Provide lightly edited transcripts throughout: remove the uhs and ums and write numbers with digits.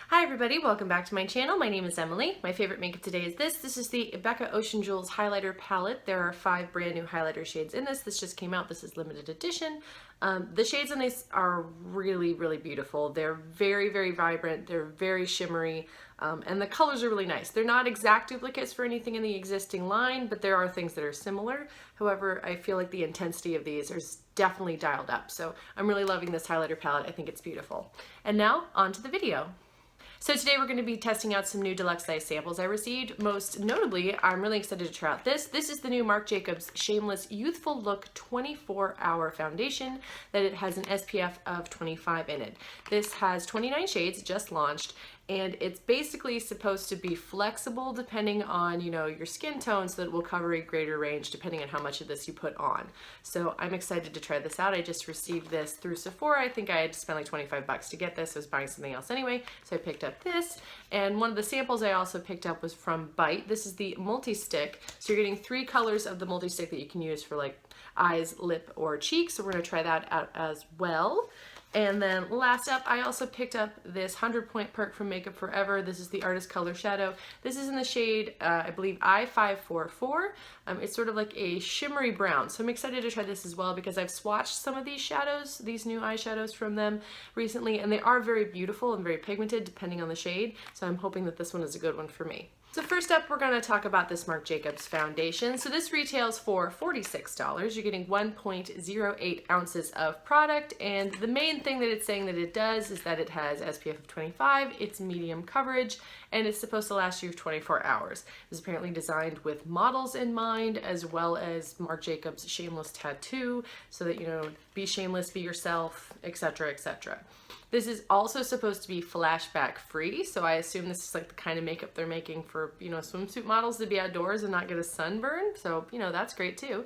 Hi everybody, welcome back to my channel. My name is Emily. My favorite makeup today is this. This is the Becca Ocean Jewels highlighter palette. There are 5 brand new highlighter shades in this. This just came out. This is limited edition. The shades in these are really beautiful. They're very vibrant. They're very shimmery. And the colors are really nice. They're not exact duplicates for anything in the existing line, but there are things that are similar. However, I feel like the intensity of these is definitely dialed up. So I'm really loving this highlighter palette. I think it's beautiful. And now on to the video. So today we're going to be testing out some new deluxe size samples I received. Most notably, I'm really excited to try out this. This is the new Marc Jacobs Shameless Youthful Look 24-Hour Foundation that it has an SPF of 25 in it. This has 29 shades, just launched, and it's basically supposed to be flexible depending on, your skin tone, so that it will cover a greater range depending on how much of this you put on. So I'm excited to try this out. I just received this through Sephora. I think I had to spend like 25 bucks to get this. I was buying something else anyway, so I picked up this. And one of the samples I also picked up was from Bite. This is the Multistick. So you're getting 3 colors of the Multistick that you can use for like eyes, lip, or cheeks. So we're gonna try that out as well. And then last up, I also picked up this 100 Point Perk from Makeup Forever. This is the Artist Color Shadow. This is in the shade, I believe, I-544. It's sort of like a shimmery brown. So I'm excited to try this as well because I've swatched some of these shadows, these new eyeshadows from them recently, and they are very beautiful and very pigmented depending on the shade. So I'm hoping that this one is a good one for me. So first up, we're going to talk about this Marc Jacobs foundation. So this retails for $46. You're getting 1.08 ounces of product, and the main thing that it's saying that it does is that it has SPF of 25, it's medium coverage, and it's supposed to last you 24 hours. It was apparently designed with models in mind, as well as Marc Jacobs Shameless tattoo, so that, be shameless, be yourself, etc., etc. This is also supposed to be flashback free, so I assume this is like the kind of makeup they're making for, swimsuit models to be outdoors and not get a sunburn, so, that's great too.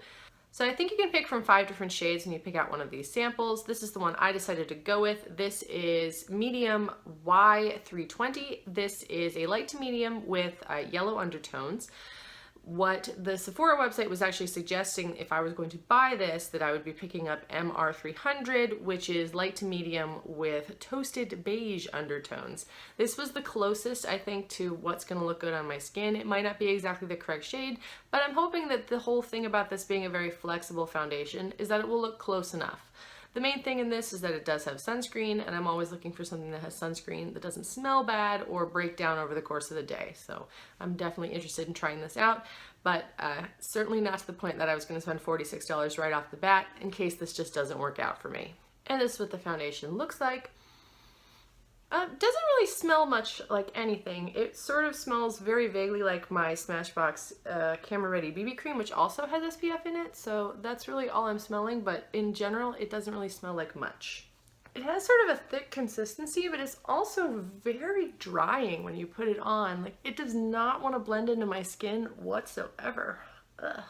So I think you can pick from 5 different shades when you pick out one of these samples. This is the one I decided to go with. This is medium Y320. This is a light to medium with yellow undertones. What the Sephora website was actually suggesting, if I was going to buy this, that I would be picking up MR300, which is light to medium with toasted beige undertones. This was the closest, I think, to what's going to look good on my skin. It might not be exactly the correct shade, but I'm hoping that the whole thing about this being a very flexible foundation is that it will look close enough. The main thing in this is that it does have sunscreen, and I'm always looking for something that has sunscreen that doesn't smell bad or break down over the course of the day. So I'm definitely interested in trying this out, but certainly not to the point that I was going to spend $46 right off the bat in case this just doesn't work out for me. And this is what the foundation looks like. Doesn't really smell much like anything. It sort of smells very vaguely like my Smashbox Camera Ready BB Cream, which also has SPF in it, so that's really all I'm smelling, but in general, it doesn't really smell like much. It has sort of a thick consistency, but it's also very drying when you put it on. Like, it does not want to blend into my skin whatsoever. Ugh.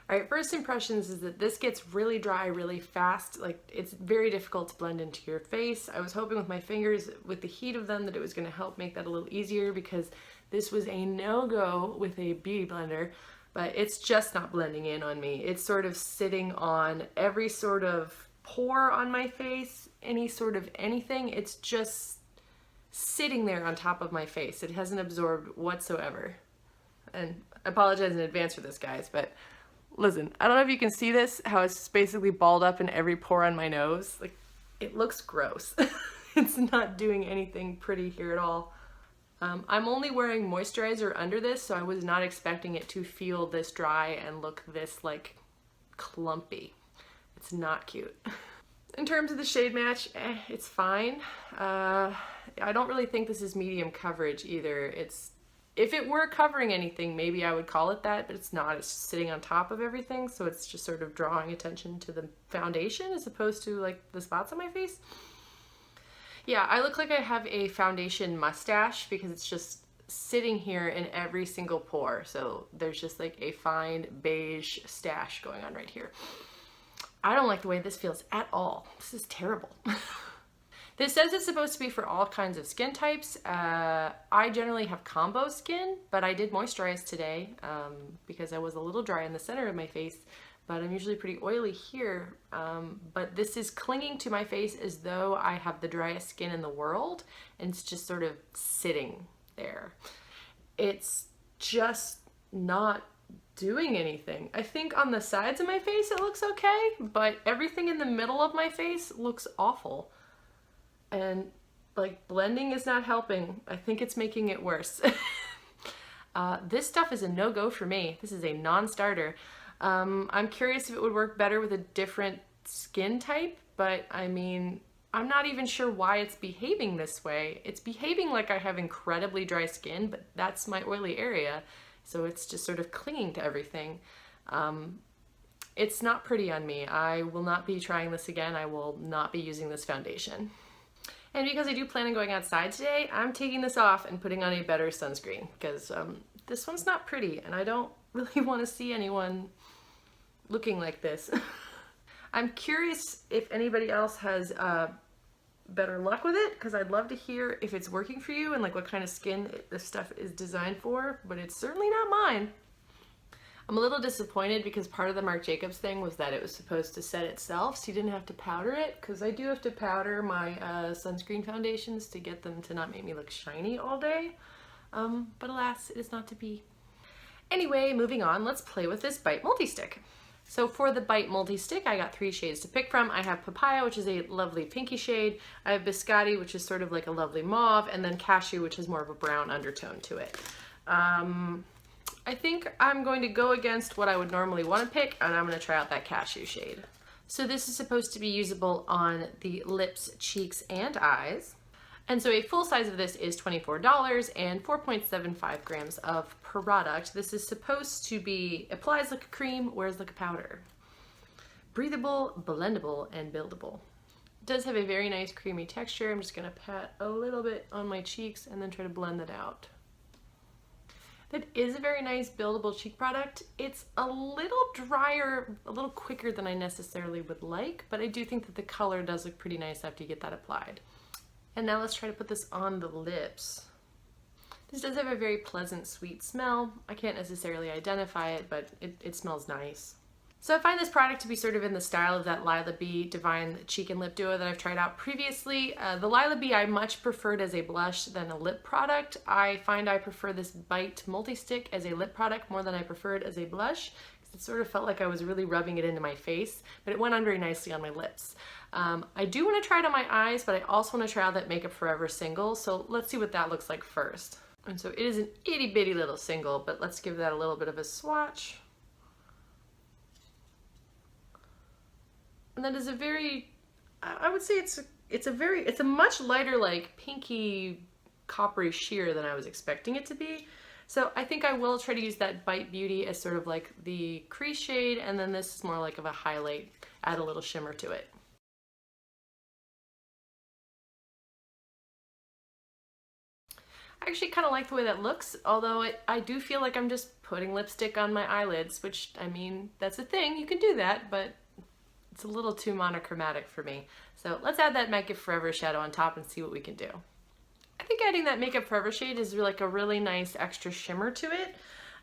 Alright, first impressions is that this gets really dry really fast. Like, it's very difficult to blend into your face. I was hoping with my fingers, with the heat of them, that it was going to help make that a little easier, because this was a no-go with a beauty blender, but it's just not blending in on me. It's sort of sitting on every sort of pore on my face, any sort of anything. It's just sitting there on top of my face. It hasn't absorbed whatsoever. And I apologize in advance for this, guys, but listen, I don't know if you can see this, how it's basically balled up in every pore on my nose. Like, it looks gross. It's not doing anything pretty here at all. I'm only wearing moisturizer under this, so I was not expecting it to feel this dry and look this, like, clumpy. It's not cute. In terms of the shade match, it's fine. I don't really think this is medium coverage either. If it were covering anything, maybe I would call it that, but it's not. It's just sitting on top of everything, so it's just sort of drawing attention to the foundation as opposed to, like, the spots on my face. Yeah, I look like I have a foundation mustache because it's just sitting here in every single pore, so there's just like a fine beige stash going on right here. I don't like the way this feels at all. This is terrible. This says it's supposed to be for all kinds of skin types. I generally have combo skin, but I did moisturize today because I was a little dry in the center of my face. but I'm usually pretty oily here. But this is clinging to my face as though I have the driest skin in the world, and it's just sort of sitting there. It's just not doing anything. I think on the sides of my face it looks okay, but everything in the middle of my face looks awful. And like, blending is not helping. I think it's making it worse. This stuff is a no-go for me. This is a non-starter. I'm curious if it would work better with a different skin type, but I mean, I'm not even sure why it's behaving this way. It's behaving like I have incredibly dry skin, but that's my oily area. So it's just sort of clinging to everything. It's not pretty on me. I will not be trying this again. I will not be using this foundation. And because I do plan on going outside today, I'm taking this off and putting on a better sunscreen, because this one's not pretty and I don't really want to see anyone looking like this. I'm curious if anybody else has better luck with it, because I'd love to hear if it's working for you and like what kind of skin this stuff is designed for, but it's certainly not mine. I'm a little disappointed because part of the Marc Jacobs thing was that it was supposed to set itself, so you didn't have to powder it, because I do have to powder my sunscreen foundations to get them to not make me look shiny all day. But alas, it is not to be. Anyway, moving on, let's play with this Bite Multistick. So for the Bite Multistick, I got 3 shades to pick from. I have Papaya, which is a lovely pinky shade. I have Biscotti, which is sort of like a lovely mauve, and then Cashew, which has more of a brown undertone to it. I think I'm going to go against what I would normally want to pick, and I'm going to try out that Cashew shade. So this is supposed to be usable on the lips, cheeks, and eyes. And so a full size of this is $24 and 4.75 grams of product. This is supposed to be applies like a cream, wears like a powder. Breathable, blendable, and buildable. It does have a very nice creamy texture. I'm just going to pat a little bit on my cheeks and then try to blend it out. It is a very nice buildable cheek product. It's a little drier, a little quicker than I necessarily would like, but I do think that the color does look pretty nice after you get that applied. And now let's try to put this on the lips. This does have a very pleasant, sweet smell. I can't necessarily identify it, but it smells nice. So I find this product to be sort of in the style of that Lila B Divine Cheek and Lip Duo that I've tried out previously. The Lila B I much preferred as a blush than a lip product. I find I prefer this Bite Multistick as a lip product more than I prefer it as a blush. It sort of felt like I was really rubbing it into my face, but it went on very nicely on my lips. I do want to try it on my eyes, but I also want to try out that Makeup Forever single, so let's see what that looks like first. And so it is an itty bitty little single, but let's give that a little bit of a swatch. And that is a very, I would say it's a much lighter, like pinky coppery sheer than I was expecting it to be. So I think I will try to use that Bite Beauty as sort of like the crease shade, and then this is more like of a highlight, add a little shimmer to it. I actually kind of like the way that looks, although I do feel like I'm just putting lipstick on my eyelids, which, I mean, that's a thing, you can do that, but it's a little too monochromatic for me. So let's add that Makeup Forever shadow on top and see what we can do. I think adding that Makeup Forever shade is like a really nice extra shimmer to it.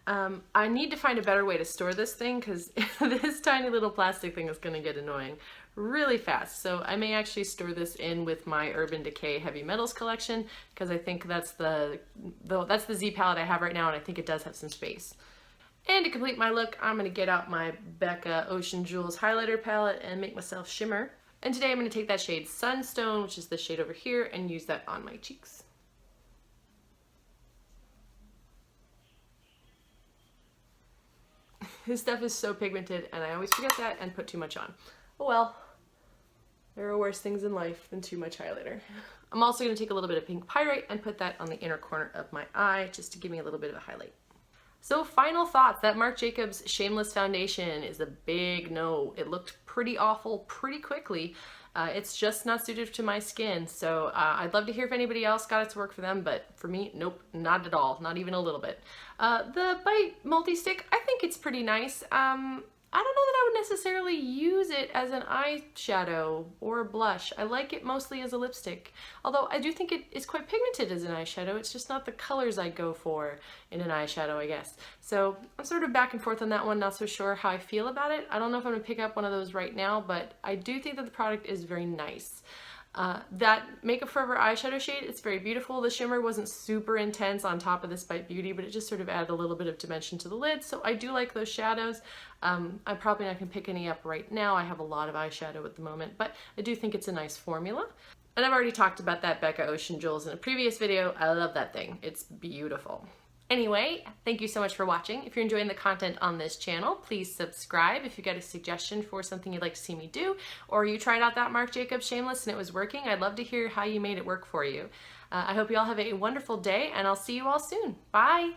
I need to find a better way to store this thing, because this tiny little plastic thing is going to get annoying really fast. So I may actually store this in with my Urban Decay Heavy Metals collection, because I think that's the Z palette I have right now, and I think it does have some space. And to complete my look, I'm going to get out my Becca Ocean Jewels highlighter palette and make myself shimmer. And today I'm going to take that shade Sunstone, which is the shade over here, and use that on my cheeks. This stuff is so pigmented, and I always forget that and put too much on. Oh well, there are worse things in life than too much highlighter. I'm also going to take a little bit of pink Pyrite and put that on the inner corner of my eye, just to give me a little bit of a highlight. So final thoughts, that Marc Jacobs Shameless foundation is a big no. It looked pretty awful pretty quickly. It's just not suited to my skin, so I'd love to hear if anybody else got it to work for them, but for me, nope, not at all, not even a little bit. The Bite Multistick, I think it's pretty nice. I don't know that I would necessarily use it as an eyeshadow or blush. I like it mostly as a lipstick, although I do think it is quite pigmented as an eyeshadow. It's just not the colors I go for in an eyeshadow, I guess. So I'm sort of back and forth on that one, not so sure how I feel about it. I don't know if I'm gonna pick up one of those right now, but I do think that the product is very nice. That Makeup Forever eyeshadow shade, it's very beautiful. The shimmer wasn't super intense on top of this Bite Beauty, but it just sort of added a little bit of dimension to the lid, so I do like those shadows. I'm probably not going to pick any up right now. I have a lot of eyeshadow at the moment, but I do think it's a nice formula. And I've already talked about that Becca Ocean Jewels in a previous video. I love that thing. It's beautiful. Anyway, thank you so much for watching. If you're enjoying the content on this channel, please subscribe. If you got a suggestion for something you'd like to see me do, or you tried out that Marc Jacobs Shameless and it was working, I'd love to hear how you made it work for you. I hope you all have a wonderful day, and I'll see you all soon. Bye!